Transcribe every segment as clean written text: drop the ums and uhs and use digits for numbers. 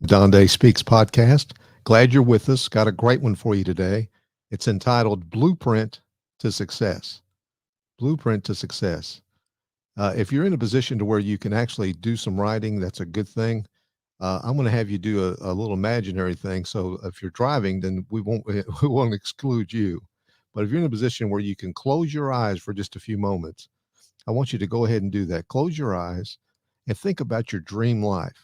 Don Day Speaks podcast. Glad you're with us. Got a great one for you today. It's entitled Blueprint to Success. Blueprint to Success. If you're in a position to where you can actually do some writing, that's a good thing. I'm going to have you do a little imaginary thing. So if you're driving, then we won't we won't exclude you. But if you're in a position where you can close your eyes for just a few moments, I want you to go ahead and do that. Close your eyes and think about your dream life.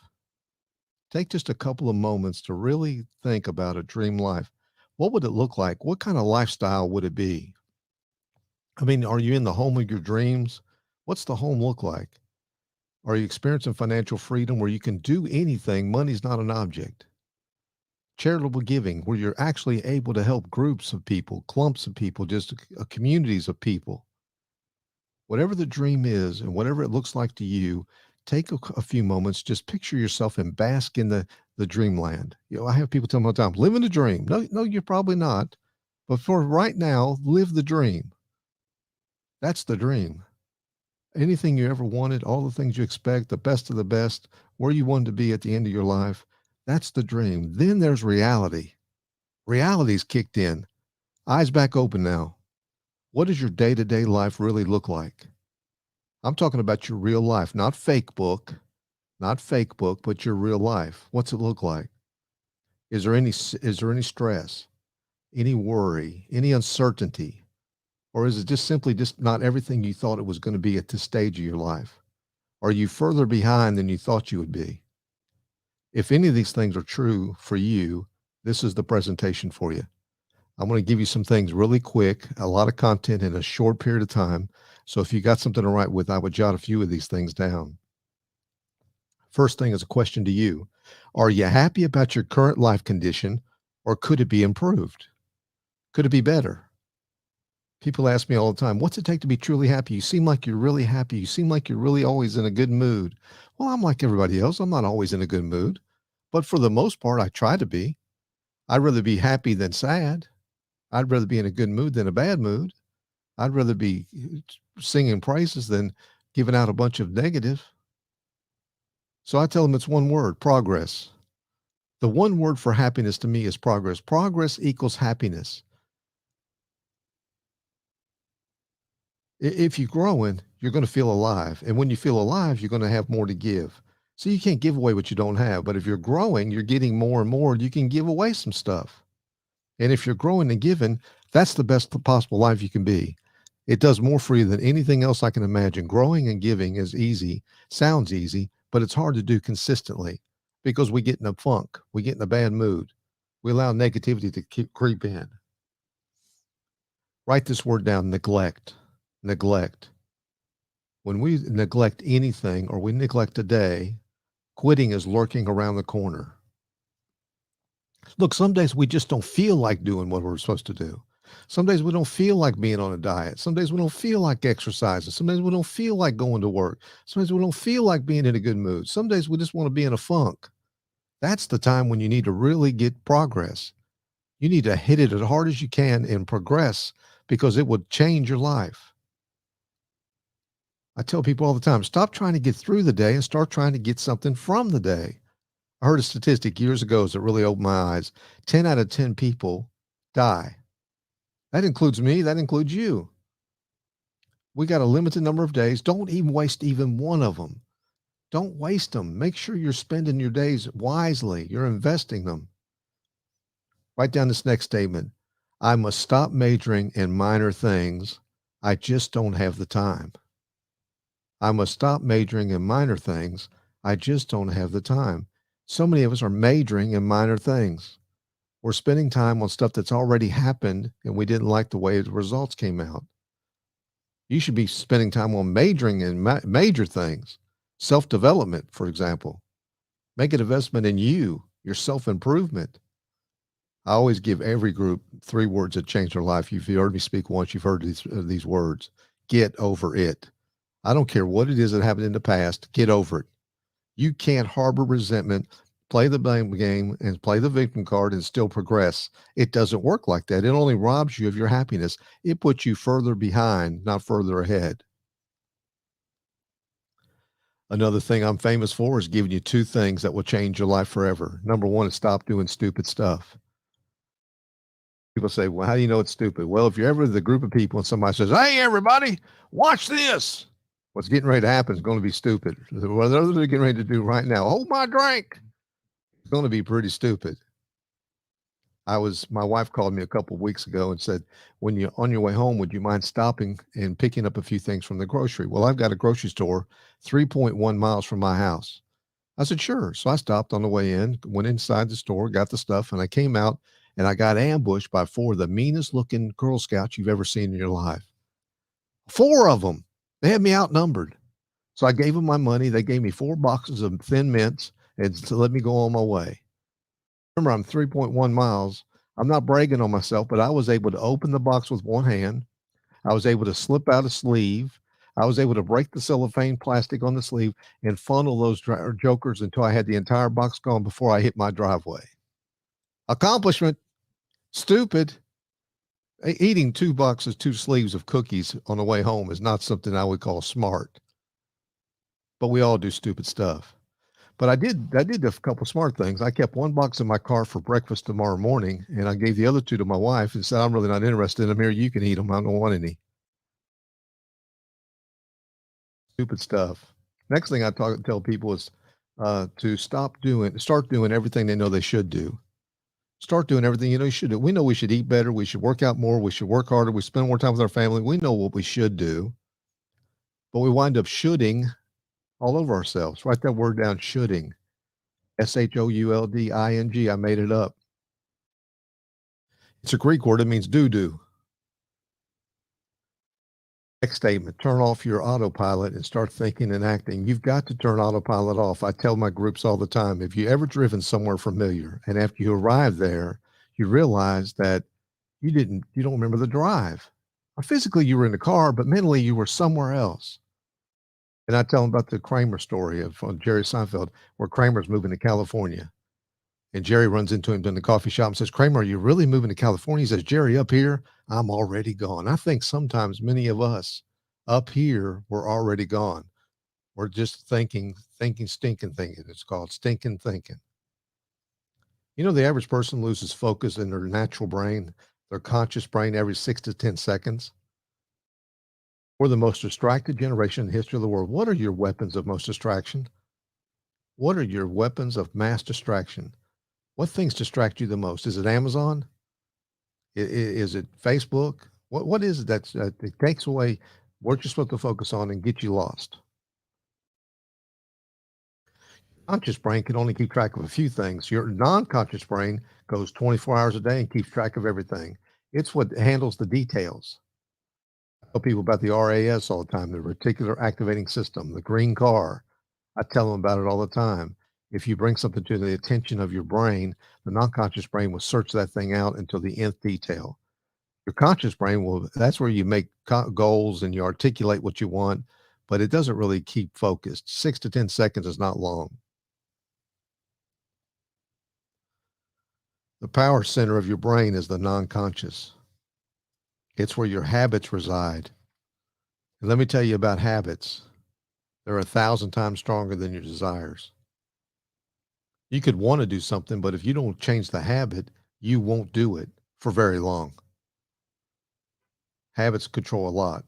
Take just a couple of moments to really think about a dream life. What would it look like? What kind of lifestyle would it be? I mean, are you in the home of your dreams? What's the home look like? Are you experiencing financial freedom where you can do anything? Money's not an object. Charitable giving, where you're actually able to help groups of people, clumps of people, just communities of people. Whatever the dream is and whatever it looks like to you, take a few moments, just picture yourself and bask in the dreamland. I have people tell me all the time, live in the dream. No, you're probably not. But for right now, live the dream. That's the dream. Anything you ever wanted, all the things you expect, the best of the best, where you want to be at the end of your life, that's the dream. Then there's reality. Reality's kicked in. Eyes back open now. What does your day-to-day life really look like? I'm talking about your real life, not fake book, but your real life. What's it look like? Is there any stress, any worry, any uncertainty, or is it just simply just not everything you thought it was going to be at this stage of your life? Are you further behind than you thought you would be? If any of these things are true for you, this is the presentation for you. I'm going to give you some things really quick, a lot of content in a short period of time. So if you got something to write with, I would jot a few of these things down. First thing is a question to you. Are you happy about your current life condition, or could it be improved? Could it be better? People ask me all the time, what's it take to be truly happy? You seem like you're really happy. You seem like you're really always in a good mood. Well, I'm like everybody else. I'm not always in a good mood, but for the most part, I try to be. I'd rather be happy than sad. I'd rather be in a good mood than a bad mood. I'd rather be singing praises than giving out a bunch of negative. So I tell them it's one word, progress. The one word for happiness to me is progress. Progress equals happiness. If you're growing, you're going to feel alive. And when you feel alive, you're going to have more to give. So you can't give away what you don't have. But if you're growing, you're getting more and more, you can give away some stuff. And if you're growing and giving, that's the best possible life you can be. It does more for you than anything else I can imagine. Growing and giving is easy, sounds easy, but it's hard to do consistently because we get in a funk, we get in a bad mood. We allow negativity to creep in. Write this word down, neglect. Neglect. When we neglect anything or we neglect a day, quitting is lurking around the corner. Look, some days we just don't feel like doing what we're supposed to do. Some days we don't feel like being on a diet. Some days we don't feel like exercising. Some days we don't feel like going to work. Some days we don't feel like being in a good mood. Some days we just want to be in a funk. That's the time when you need to really get progress. You need to hit it as hard as you can and progress because it will change your life. I tell people all the time, stop trying to get through the day and start trying to get something from the day. I heard a statistic years ago that really opened my eyes. 10 out of 10 people die. That includes me. That includes you. We got a limited number of days. Don't even waste even one of them. Don't waste them. Make sure you're spending your days wisely. You're investing them. Write down this next statement. I must stop majoring in minor things. I just don't have the time. I must stop majoring in minor things. I just don't have the time. So many of us are majoring in minor things. We're spending time on stuff that's already happened and we didn't like the way the results came out. You should be spending time on majoring in major things. Self-development, for example. Make an investment in you, your self-improvement. I always give every group 3 words that change their life. If you heard me speak once, you've heard these words. Get over it. I don't care what it is that happened in the past. Get over it. You can't harbor resentment, play the blame game, and play the victim card and still progress. It doesn't work like that. It only robs you of your happiness. It puts you further behind, not further ahead. Another thing I'm famous for is giving you two things that will change your life forever. Number one is stop doing stupid stuff. People say, well, how do you know it's stupid? Well, if you're ever with a group of people and somebody says, hey, everybody, watch this. What's getting ready to happen is going to be stupid. What others are getting ready to do right now, hold my drink. It's going to be pretty stupid. My wife called me a couple of weeks ago and said, when you're on your way home, would you mind stopping and picking up a few things from the grocery? Well, I've got a grocery store 3.1 miles from my house. I said, sure. So I stopped on the way in, went inside the store, got the stuff, and I came out and I got ambushed by four of the meanest looking Girl Scouts you've ever seen in your life. Four of them. They had me outnumbered. So I gave them my money. They gave me 4 boxes of Thin Mints and to let me go on my way. Remember, I'm 3.1 miles. I'm not bragging on myself, but I was able to open the box with one hand. I was able to slip out a sleeve. I was able to break the cellophane plastic on the sleeve and funnel those jokers until I had the entire box gone before I hit my driveway. Accomplishment. Stupid. Eating 2 boxes, 2 sleeves of cookies on the way home is not something I would call smart. But we all do stupid stuff. But I did a couple smart things. I kept 1 box in my car for breakfast tomorrow morning, and I gave the other 2 to my wife and said, I'm really not interested in them. Here, you can eat them. I don't want any. Stupid stuff. Next thing I tell people is to start doing everything they know they should do. Start doing everything you know you should do. We know we should eat better. We should work out more. We should work harder. We spend more time with our family. We know what we should do, but we wind up shoulding all over ourselves. Write that word down, shoulding. Shoulding. I made it up. It's a Greek word. It means do. Next statement, turn off your autopilot and start thinking and acting. You've got to turn autopilot off. I tell my groups all the time, if you ever driven somewhere familiar and after you arrive there, you realize that you don't remember the drive. Physically, you were in the car, but mentally you were somewhere else. And I tell them about the Kramer story of Jerry Seinfeld, where Kramer's moving to California. And Jerry runs into him in the coffee shop and says, Kramer, are you really moving to California? He says, Jerry, up here, I'm already gone. I think sometimes many of us up here, we're already gone. We're just thinking, stinking thinking. It's called stinking thinking. You know, the average person loses focus in their natural brain, their conscious brain, every 6 to 10 seconds. We're the most distracted generation in the history of the world. What are your weapons of most distraction? What are your weapons of mass distraction? What things distract you the most? Is it Amazon? Is it Facebook? What is it that it takes away what you're supposed to focus on and get you lost? Conscious brain can only keep track of a few things. Your non-conscious brain goes 24 hours a day and keeps track of everything. It's what handles the details. I tell people about the RAS all the time, the reticular activating system, the green car. I tell them about it all the time. If you bring something to the attention of your brain, the non-conscious brain will search that thing out until the nth detail. Your conscious brain that's where you make goals and you articulate what you want, but it doesn't really keep focused. 6 to 10 seconds is not long. The power center of your brain is the non-conscious. It's where your habits reside. And let me tell you about habits. They're 1,000 times stronger than your desires. You could want to do something, but if you don't change the habit, you won't do it for very long. Habits control a lot.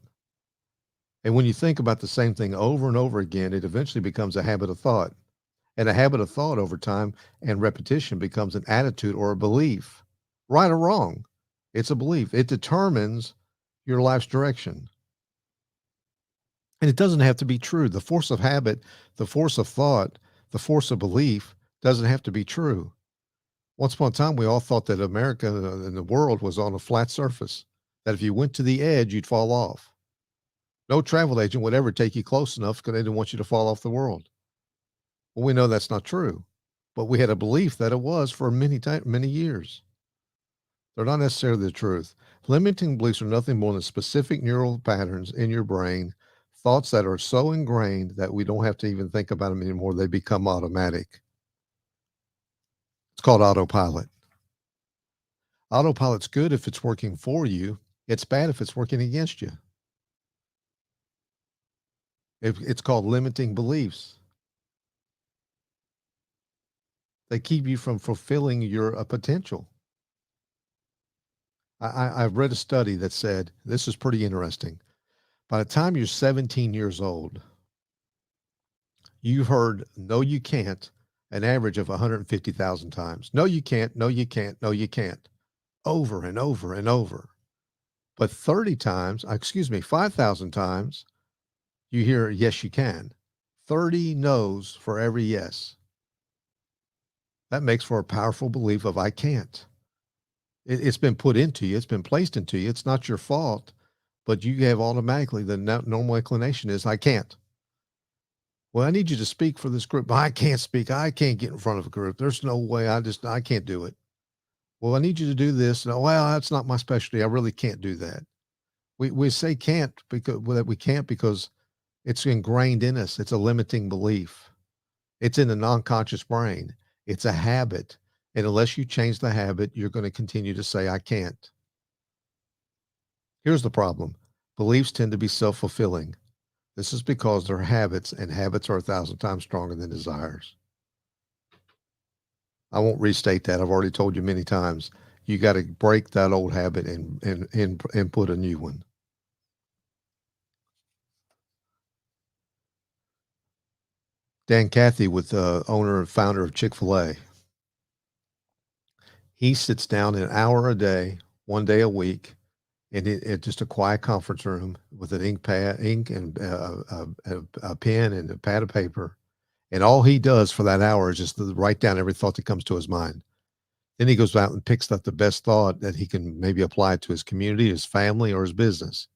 And when you think about the same thing over and over again, it eventually becomes a habit of thought. And a habit of thought over time and repetition becomes an attitude or a belief. Right or wrong, it's a belief. It determines your life's direction. And it doesn't have to be true. The force of habit, the force of thought, the force of belief doesn't have to be true. Once upon a time, we all thought that America and the world was on a flat surface, that if you went to the edge, you'd fall off. No travel agent would ever take you close enough because they didn't want you to fall off the world. Well, we know that's not true, but we had a belief that it was for many years. They're not necessarily the truth. Limiting beliefs are nothing more than specific neural patterns in your brain, thoughts that are so ingrained that we don't have to even think about them anymore. They become automatic. It's called autopilot. Autopilot's good if it's working for you. It's bad if it's working against you. It's called limiting beliefs. They keep you from fulfilling your potential. I've read a study that said this is pretty interesting. By the time you're 17 years old, you've heard "no, you can't" an average of 150,000 times. No, you can't. No, you can't. No, you can't. Over and over and over. But 30 times, excuse me, 5,000 times, you hear yes, you can. 30 no's for every yes. That makes for a powerful belief of I can't. It's been put into you. It's been placed into you. It's not your fault, but you have automatically the normal inclination is I can't. Well, I need you to speak for this group. I can't speak. I can't get in front of a group. There's no way. I can't do it. Well, I need you to do this. No, well, that's not my specialty. I really can't do that. We say can't because that we can't because it's ingrained in us. It's a limiting belief. It's in the non-conscious brain. It's a habit. And unless you change the habit, you're going to continue to say, I can't. Here's the problem. Beliefs tend to be self-fulfilling. This is because they're habits, and habits are 1,000 times stronger than desires. I won't restate that. I've already told you many times. You got to break that old habit and put a new one. Dan Cathy, with the owner and founder of Chick-fil-A, he sits down an hour a day, 1 day a week, in just a quiet conference room with an ink and a pen and a pad of paper. And all he does for that hour is just to write down every thought that comes to his mind. Then he goes out and picks up the best thought that he can maybe apply to his community, his family, or his business.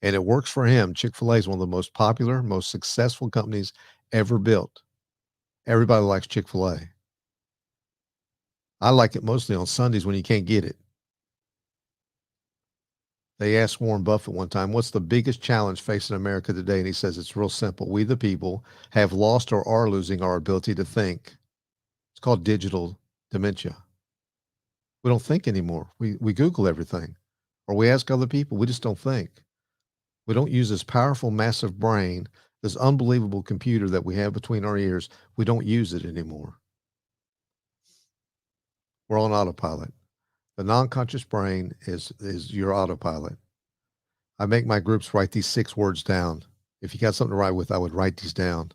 And it works for him. Chick-fil-A is one of the most popular, most successful companies ever built. Everybody likes Chick-fil-A. I like it mostly on Sundays when you can't get it. They asked Warren Buffett one time, what's the biggest challenge facing America today? And he says, it's real simple. We, the people, have lost or are losing our ability to think. It's called digital dementia. We don't think anymore. We Google everything, or we ask other people. We just don't think. We don't use this powerful, massive brain, this unbelievable computer that we have between our ears. We don't use it anymore. We're on autopilot. The non-conscious brain is your autopilot. I make my groups write these 6 words down. If you got something to write with, I would write these down.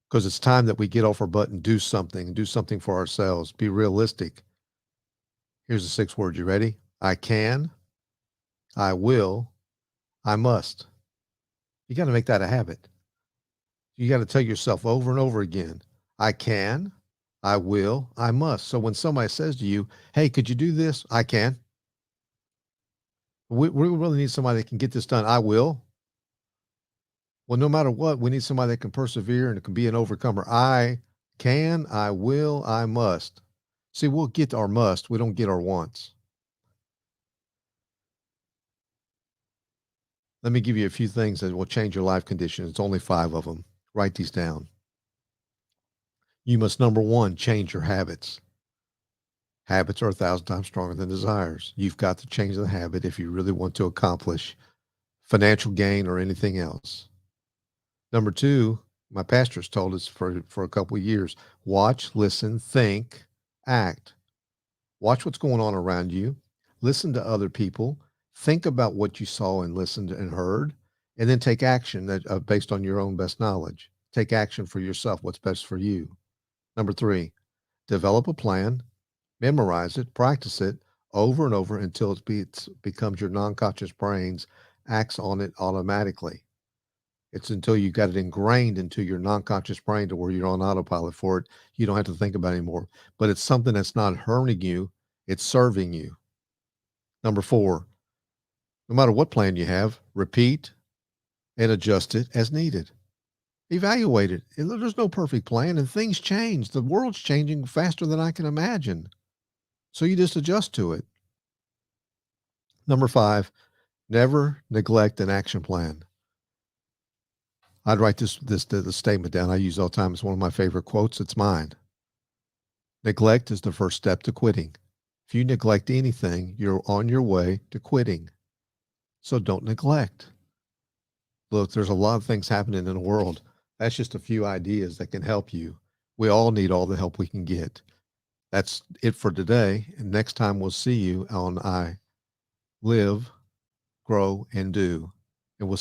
Because it's time that we get off our butt and do something for ourselves. Be realistic. Here's the 6 words. You ready? I can, I will, I must. You got to make that a habit. You got to tell yourself over and over again, I can, I will, I must. So when somebody says to you, hey, could you do this? I can. We really need somebody that can get this done. I will. Well, no matter what, we need somebody that can persevere and can be an overcomer. I can, I will, I must. See, we'll get our must. We don't get our wants. Let me give you a few things that will change your life condition. It's only 5 of them. Write these down. You must, number 1, change your habits. Habits are 1,000 times stronger than desires. You've got to change the habit if you really want to accomplish financial gain or anything else. Number 2, my pastor's told us for a couple of years, watch, listen, think, act. Watch what's going on around you. Listen to other people. Think about what you saw and listened and heard, and then take action that based on your own best knowledge. Take action for yourself, what's best for you. Number 3, develop a plan, memorize it, practice it over and over until it becomes your non-conscious brains acts on it automatically. It's until you got it ingrained into your non-conscious brain to where you're on autopilot for it. You don't have to think about it anymore. But it's something that's not hurting you. It's serving you. Number 4, no matter what plan you have, repeat and adjust it as needed. Evaluate it. There's no perfect plan, and things change. The world's changing faster than I can imagine. So you just adjust to it. Number 5, never neglect an action plan. I'd write the statement down I use all the time. It's one of my favorite quotes. It's mine. Neglect is the first step to quitting. If you neglect anything, you're on your way to quitting. So don't neglect. Look, there's a lot of things happening in the world. That's just a few ideas that can help you. We all need all the help we can get. That's it for today. And next time we'll see you on I Live, Grow, and Do.